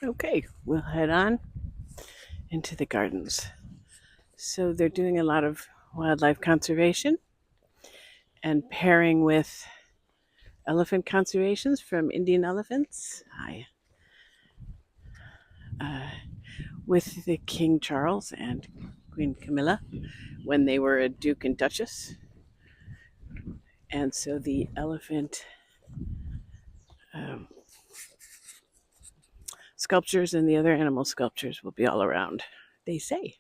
Okay, we'll head on into the gardens. So they're doing a lot of wildlife conservation and pairing with elephant conservations from Indian elephants. With the King Charles and Queen Camilla when they were a Duke and Duchess. And so the elephant um, sculptures and the other animal sculptures will be all around, they say.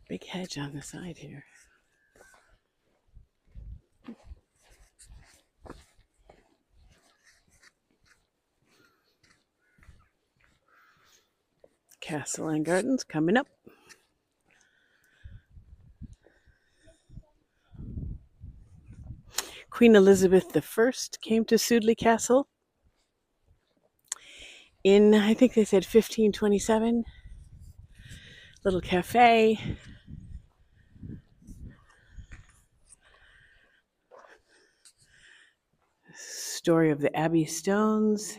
Big hedge on the side here. Castle and Gardens coming up. Queen Elizabeth I came to Sudeley Castle in, I think they said 1527. Little cafe. Story of the Abbey stones.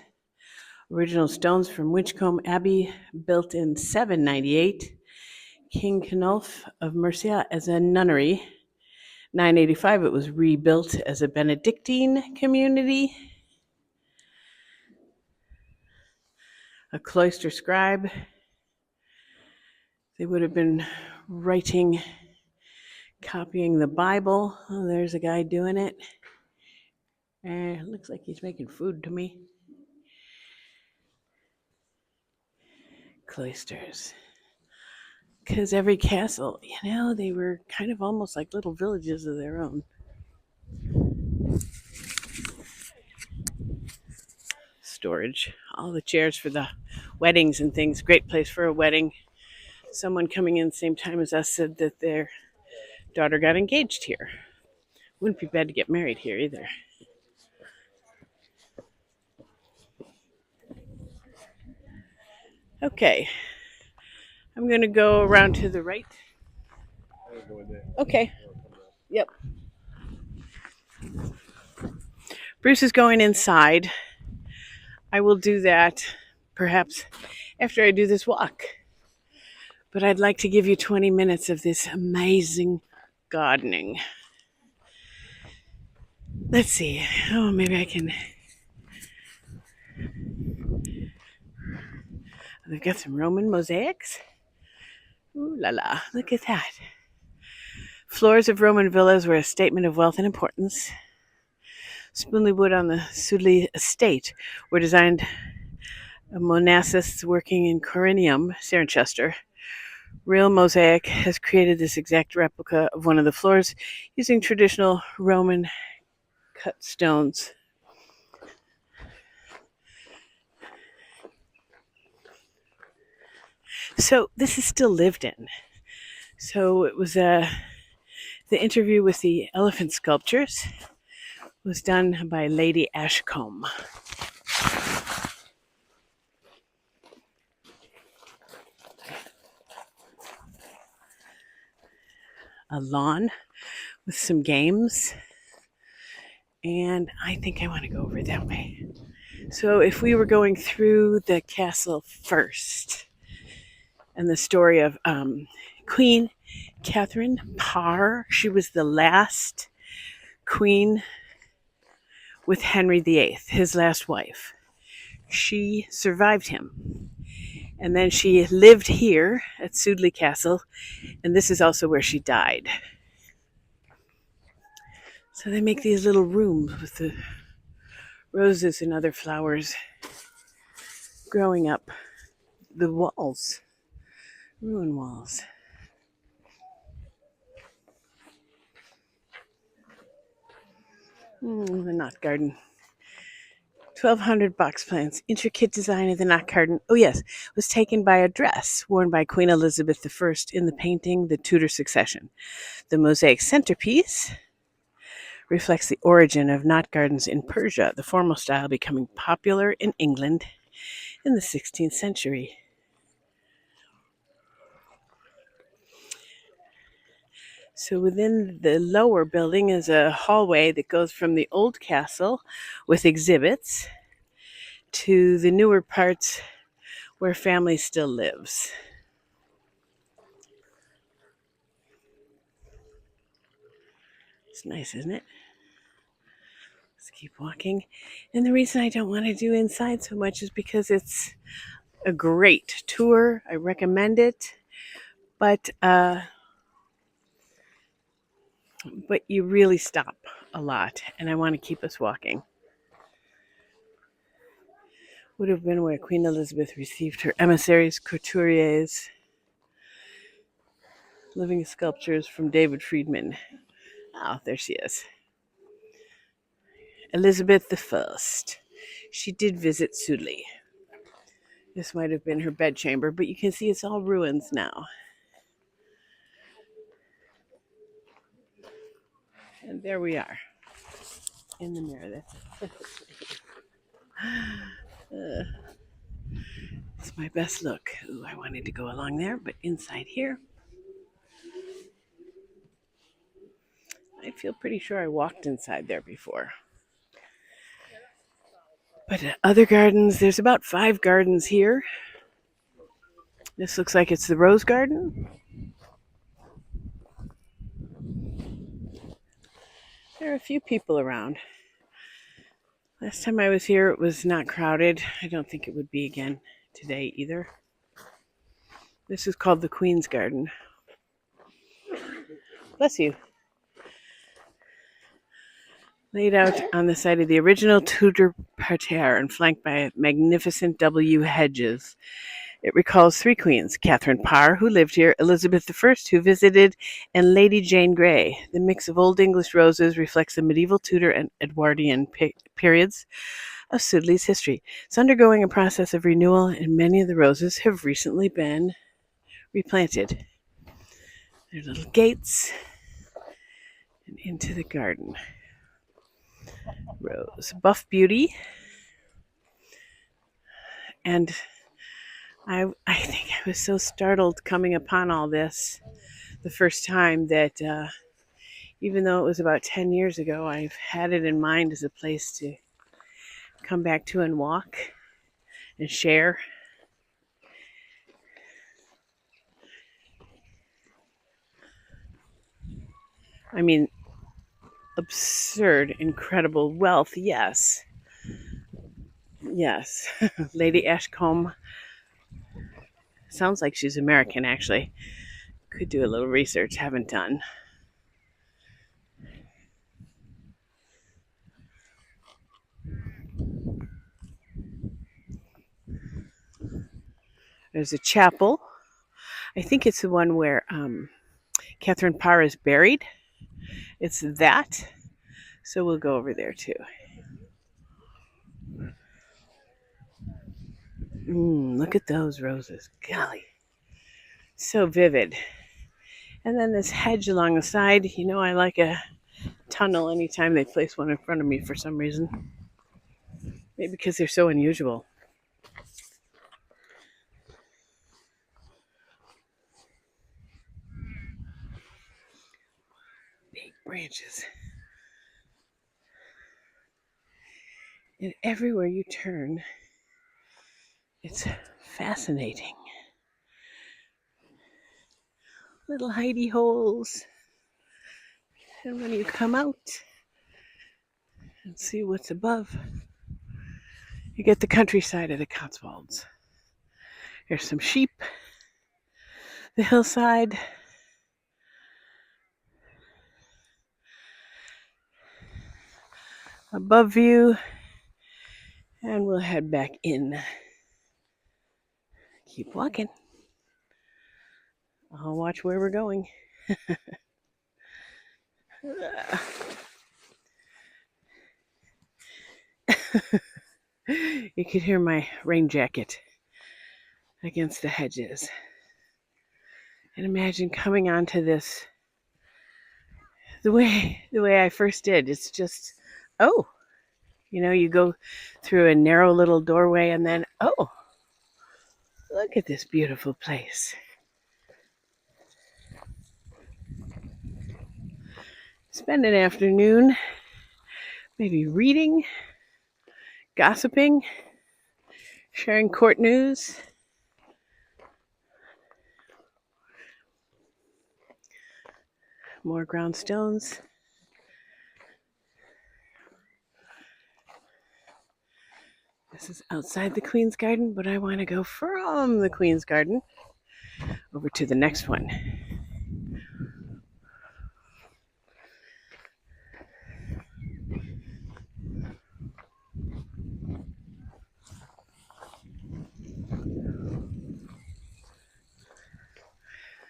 Original stones from Winchcombe Abbey, built in 798. King Canulf of Mercia as a nunnery. 985, it was rebuilt as a Benedictine community. A cloister scribe. They would have been writing, copying the Bible. Oh, there's a guy doing it. Looks like he's making food to me. Cloisters. Because every castle, they were kind of almost like little villages of their own. Storage. All the chairs for the weddings and things. Great place for a wedding. Someone coming in the same time as us said that their daughter got engaged here. Wouldn't be bad to get married here either. Okay. I'm going to go around to the right. Okay. Yep. Bruce is going inside. I will do that perhaps after I do this walk. But I'd like to give you 20 minutes of this amazing gardening. Let's see. Oh, maybe I can. They've got some Roman mosaics. Ooh la la, look at that. Floors of Roman villas were a statement of wealth and importance. Spoonley wood on the Sudeley estate were designed monastics working in Corinium, Cirencester. Real Mosaic has created this exact replica of one of the floors using traditional Roman cut stones. So this is still lived in. So it was the interview with the elephant sculptures was done by Lady Ashcombe. A lawn with some games, and I think I want to go over that way. So if we were going through the castle first, and the story of Queen Kathrine Parr, she was the last queen with Henry VIII, his last wife. She survived him. And then she lived here at Sudeley Castle, and this is also where she died. So they make these little rooms with the roses and other flowers growing up the walls, ruin walls. The knot garden. 1,200 box plants. Intricate design of the knot garden. Oh yes, was taken by a dress worn by Queen Elizabeth I in the painting The Tudor Succession. The mosaic centerpiece reflects the origin of knot gardens in Persia, the formal style becoming popular in England in the 16th century. So within the lower building is a hallway that goes from the old castle with exhibits to the newer parts where family still lives. It's nice, isn't it? Let's keep walking. And the reason I don't want to do inside so much is because it's a great tour. I recommend it. But you really stop a lot, and I want to keep us walking. Would have been where Queen Elizabeth received her emissaries, couturiers, living sculptures from David Friedman. Oh, there she is. Elizabeth I. She did visit Sudeley. This might have been her bedchamber, but you can see it's all ruins now. And there we are in the mirror. It's my best look. Ooh, I wanted to go along there, but inside here, I feel pretty sure I walked inside there before. But other gardens, there's about 5 gardens here. This looks like it's the rose garden. There are a few people around. Last time I was here, it was not crowded. I don't think it would be again today either. This is called the Queen's Garden. Bless you. Laid out on the site of the original Tudor parterre and flanked by magnificent W hedges. It recalls 3 queens, Kathrine Parr, who lived here, Elizabeth I, who visited, and Lady Jane Grey. The mix of Old English roses reflects the medieval Tudor and Edwardian periods of Sudeley's history. It's undergoing a process of renewal, and many of the roses have recently been replanted. There are little gates and into the garden. Rose, buff beauty, and I think I was so startled coming upon all this the first time that even though it was about 10 years ago, I've had it in mind as a place to come back to and walk and share. I mean, absurd, incredible wealth, yes. Yes. Lady Ashcombe. Sounds like she's American, actually. Could do a little research, haven't done. There's a chapel. I think it's the one where Kathrine Parr is buried. It's that. So we'll go over there too. Look at those roses. Golly. So vivid. And then this hedge along the side. You know, I like a tunnel anytime they place one in front of me for some reason. Maybe because they're so unusual. Big branches. And everywhere you turn, it's fascinating. Little hidey holes. And when you come out and see what's above, you get the countryside of the Cotswolds. There's some sheep, the hillside, above view, and we'll head back in. Keep walking. I'll watch where we're going. You could hear my rain jacket against the hedges. And imagine coming onto this the way I first did. It's just, oh, you go through a narrow little doorway and then, oh, look at this beautiful place. Spend an afternoon maybe reading, gossiping, sharing court news. More ground stones. This is outside the Queen's Garden, but I want to go from the Queen's Garden over to the next one.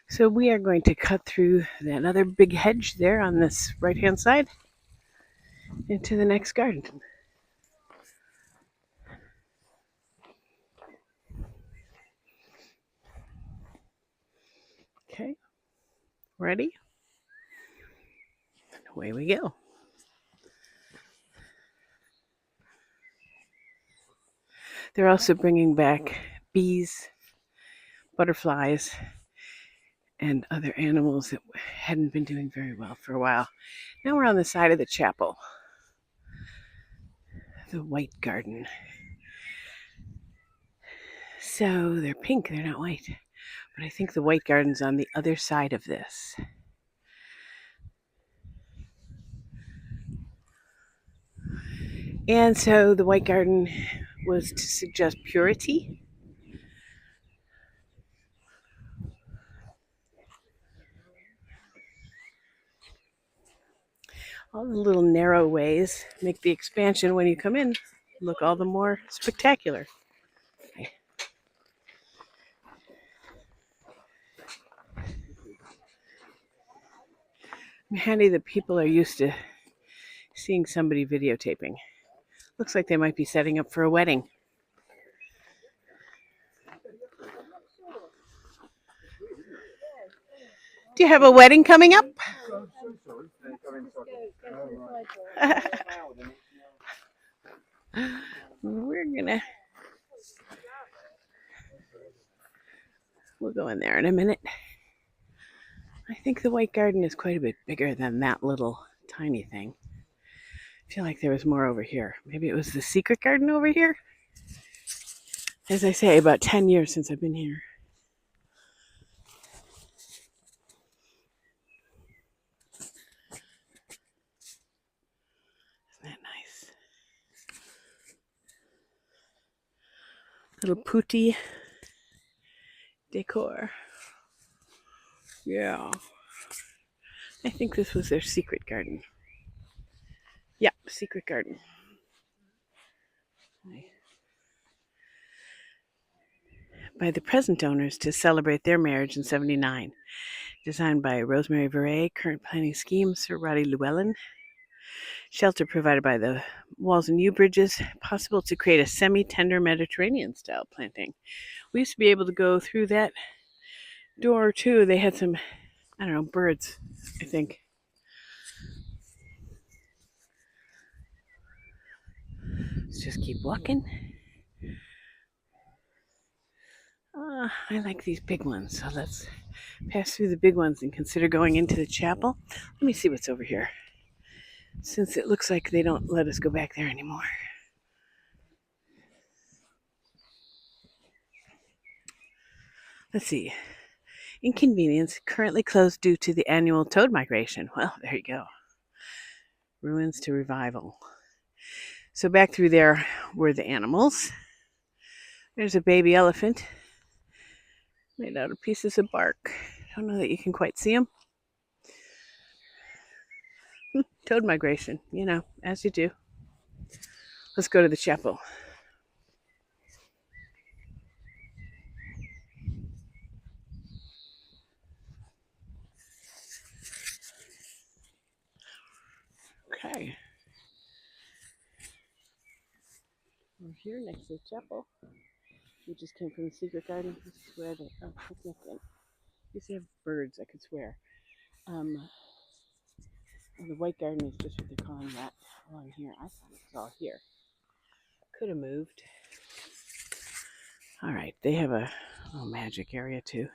So we are going to cut through that other big hedge there on this right-hand side into the next garden. Okay, ready? And away we go. They're also bringing back bees, butterflies, and other animals that hadn't been doing very well for a while. Now we're on the side of the chapel, the white garden. So they're pink, they're not white. But I think the white garden's on the other side of this. And so the white garden was to suggest purity. All the little narrow ways make the expansion when you come in look all the more spectacular. I'm handy that people are used to seeing somebody videotaping. Looks like they might be setting up for a wedding. Do you have a wedding coming up? We'll go in there in a minute. I think the white garden is quite a bit bigger than that little tiny thing. I feel like there was more over here. Maybe it was the secret garden over here? As I say, about 10 years since I've been here. Isn't that nice? Little pooty decor. Yeah. I think this was their secret garden. Yeah, secret garden. By the present owners to celebrate their marriage in '79. Designed by Rosemary Verret, current planning scheme, Sir Roddy Llewellyn. Shelter provided by the walls and yew bridges, possible to create a semi-tender Mediterranean style planting. We used to be able to go through that door too. They had some, I don't know, birds, I think. Let's just keep walking. I like these big ones, so let's pass through the big ones and consider going into the chapel. Let me see what's over here, since it looks like they don't let us go back there anymore. Let's see. Inconvenience, currently closed due to the annual toad migration. Well, there you go. Ruins to revival. So back through there were the animals. There's a baby elephant made out of pieces of bark. I don't know that you can quite see them. Toad migration, as you do. Let's go to the chapel. Okay. We're here next to the chapel. We just came from the secret garden. This is where they picnic. These have birds, I could swear. Well, the White Garden is just what they're calling that along here. I thought it was all here. Could have moved. All right, they have a little magic area too.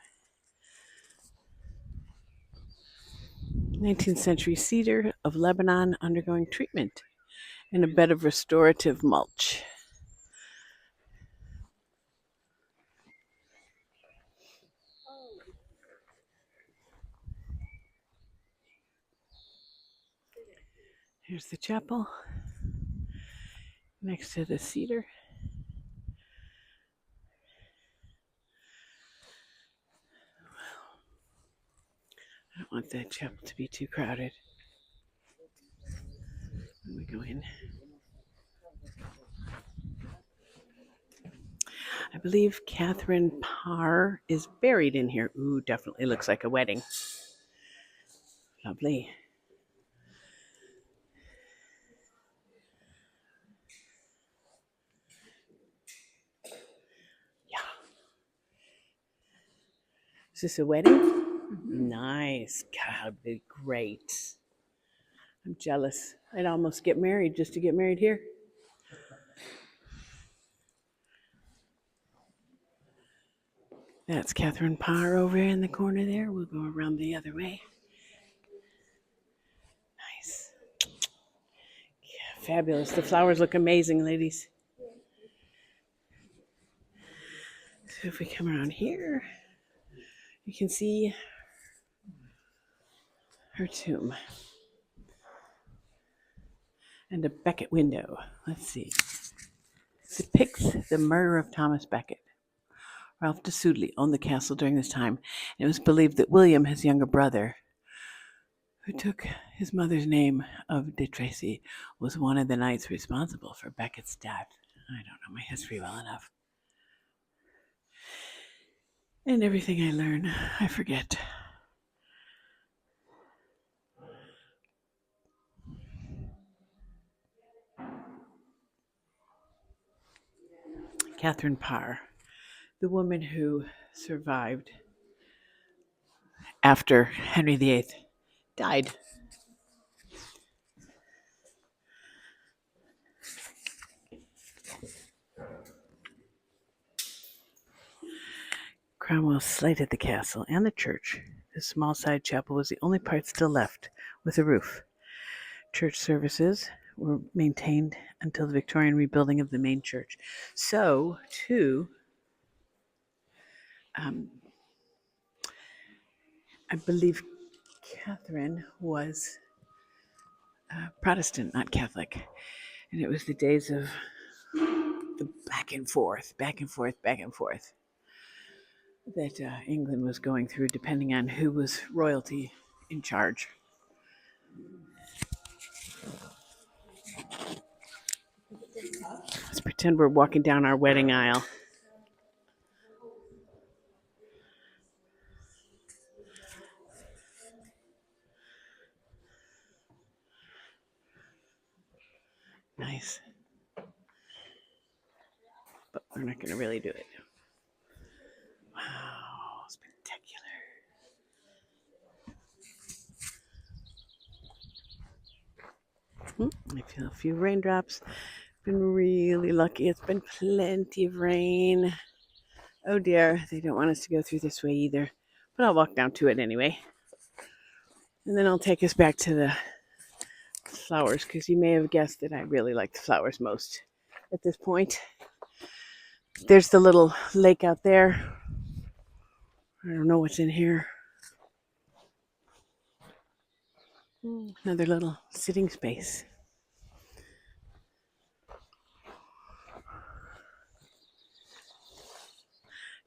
19th century cedar of Lebanon undergoing treatment in a bed of restorative mulch. Here's the chapel next to the cedar. I don't want the chapel to be too crowded when we go in. I believe Kathrine Parr is buried in here. Ooh, definitely looks like a wedding. Lovely. Yeah. Is this a wedding? Mm-hmm. Nice. God, it'd be great. I'm jealous. I'd almost get married just to get married here. That's Kathrine Parr over in the corner there. We'll go around the other way. Nice. Yeah, fabulous. The flowers look amazing, ladies. So if we come around here, you can see her tomb. And a Becket window. Let's see. It depicts the murder of Thomas Becket. Ralph de Sudeley owned the castle during this time, and it was believed that William, his younger brother, who took his mother's name of de Tracy, was one of the knights responsible for Becket's death. I don't know my history well enough. And everything I learn, I forget. Kathrine Parr, the woman who survived after Henry VIII died. Cromwell slighted the castle and the church. The small side chapel was the only part still left with a roof. Church services were maintained until the Victorian rebuilding of the main church. So, too, I believe Catherine was Protestant, not Catholic. And it was the days of the back and forth, that England was going through, depending on who was royalty in charge. Let's pretend we're walking down our wedding aisle. Nice. But we're not going to really do it. Wow, spectacular. I feel a few raindrops. Been really lucky. It's been plenty of rain. Oh dear, they don't want us to go through this way either. But I'll walk down to it anyway. And then I'll take us back to the flowers, because you may have guessed that I really like the flowers most at this point. There's the little lake out there. I don't know what's in here. Another little sitting space.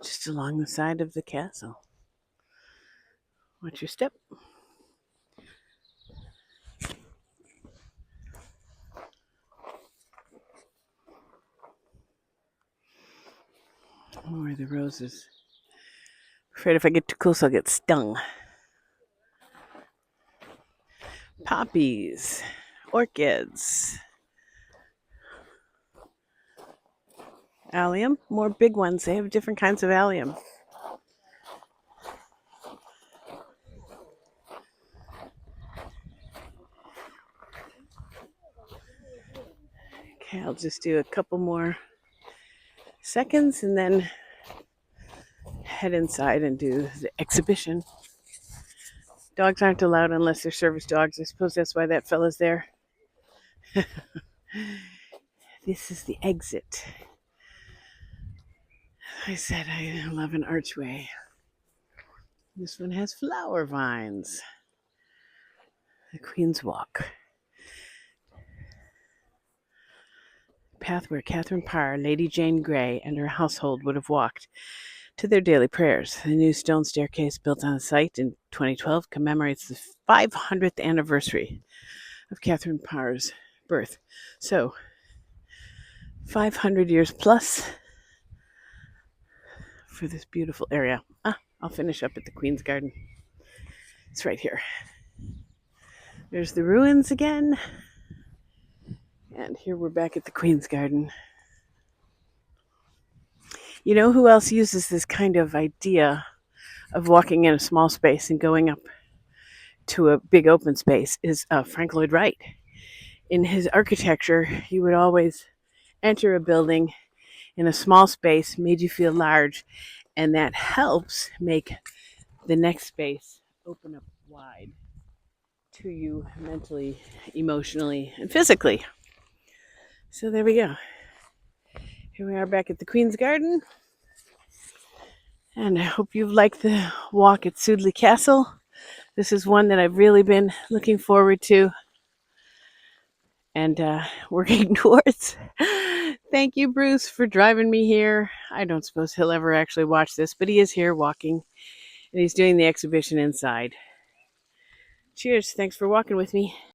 Just along the side of the castle. Watch your step. More of the roses. Afraid if I get too close, I'll get stung. Poppies, orchids, allium, more big ones. They have different kinds of allium. just do a couple more seconds and then head inside and do the exhibition. Dogs aren't allowed unless they're service dogs. I suppose that's why that fella's there. This is the exit. I said I love an archway. This one has flower vines. The Queen's Walk. Path where Kathrine Parr, Lady Jane Grey, and her household would have walked to their daily prayers. The new stone staircase built on the site in 2012 commemorates the 500th anniversary of Kathrine Parr's birth. So, 500 years plus for this beautiful area. I'll finish up at the Queen's Garden. It's right here. There's the ruins again. And here we're back at the Queen's Garden. You know who else uses this kind of idea of walking in a small space and going up to a big open space is Frank Lloyd Wright. In his architecture, you would always enter a building in a small space, made you feel large, and that helps make the next space open up wide to you mentally, emotionally, and physically. So there we go. Here we are back at the Queen's Garden. And I hope you've liked the walk at Sudeley Castle. This is one that I've really been looking forward to and working towards. Thank you, Bruce, for driving me here. I don't suppose he'll ever actually watch this, but he is here walking, and he's doing the exhibition inside. Cheers. Thanks for walking with me.